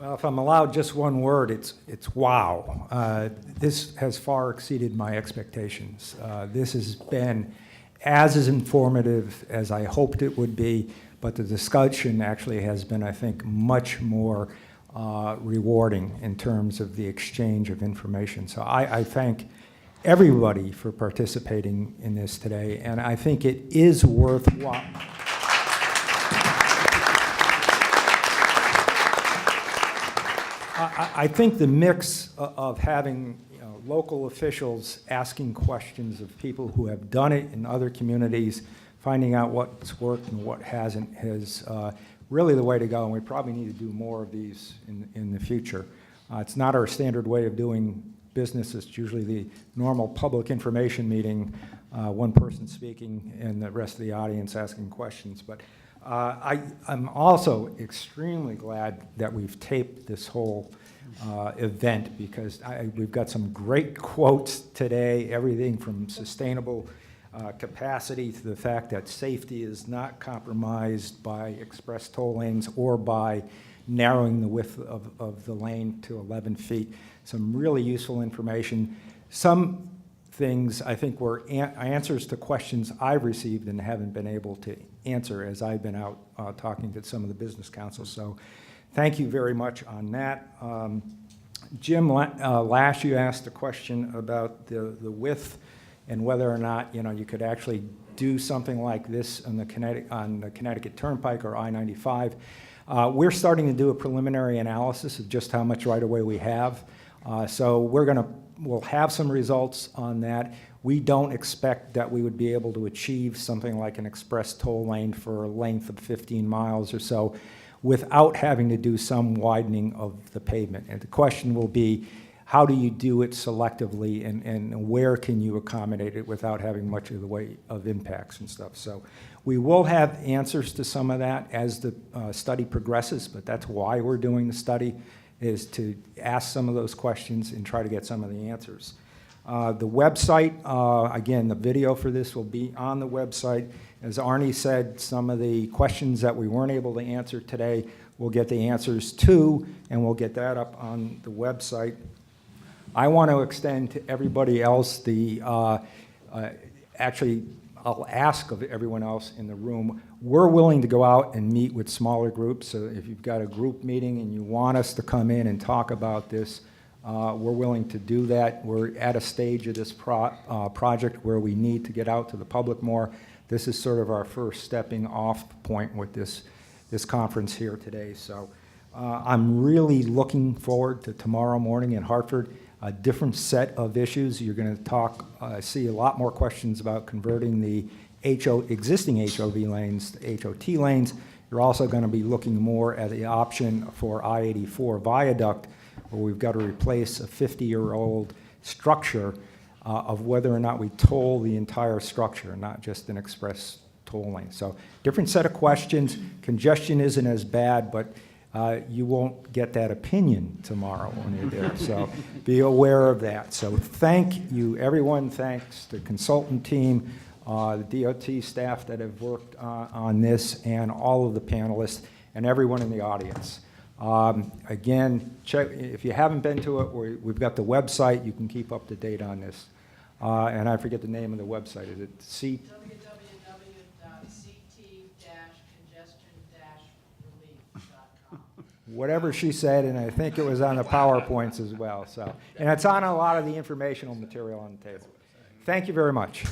Well, if I'm allowed just one word, it's wow. This has far exceeded my expectations. This has been as informative as I hoped it would be, but the discussion actually has been, I think, much more rewarding in terms of the exchange of information. So I thank everybody for participating in this today, and I think it is worthwhile. I think the mix of having local officials asking questions of people who have done it in other communities, finding out what's worked and what hasn't, is really the way to go, and we probably need to do more of these in the future. It's not our standard way of doing business. It's usually the normal public information meeting, one person speaking and the rest of the audience asking questions. But I'm also extremely glad that we've taped this whole event, because we've got some great quotes today, everything from sustainable capacity to the fact that safety is not compromised by express toll lanes or by narrowing the width of the lane to 11 feet. Some really useful information. Some things I think were answers to questions I've received and haven't been able to answer as I've been out talking to some of the business councils. So thank you very much on that. Jim, last you asked a question about the width and whether or not you could actually do something like this on the Connecticut Turnpike or I-95. We're starting to do a preliminary analysis of just how much right-of-way we have. So we'll have some results on that. We don't expect that we would be able to achieve something like an express toll lane for a length of 15 miles or so without having to do some widening of the pavement. And the question will be, how do you do it selectively, and where can you accommodate it without having much of the way of impacts and stuff? So we will have answers to some of that as the study progresses, but that's why we're doing the study, is to ask some of those questions and try to get some of the answers. The website, again, the video for this will be on the website. As Arnie said, some of the questions that we weren't able to answer today, we'll get the answers to, and we'll get that up on the website. I want to extend to everybody else actually, I'll ask of everyone else in the room, we're willing to go out and meet with smaller groups. So if you've got a group meeting and you want us to come in and talk about this, we're willing to do that. We're at a stage of this project where we need to get out to the public more. This is sort of our first stepping off point with this conference here today. So I'm really looking forward to tomorrow morning in Hartford. A different set of issues. You're going to see a lot more questions about converting the existing HOV lanes to HOT lanes. You're also going to be looking more at the option for I-84 viaduct, where we've got to replace a 50-year-old structure of whether or not we toll the entire structure, not just an express toll lane. So different set of questions. Congestion isn't as bad, but you won't get that opinion tomorrow when you're there, so be aware of that. So thank you, everyone. Thanks to the consultant team, the DOT staff that have worked on this, and all of the panelists, and everyone in the audience. Again, check if you haven't been to it, we've got the website. You can keep up to date on this. And I forget the name of the website. Is it whatever she said, and I think it was on the PowerPoints as well. So, and it's on a lot of the informational material on the table. Thank you very much.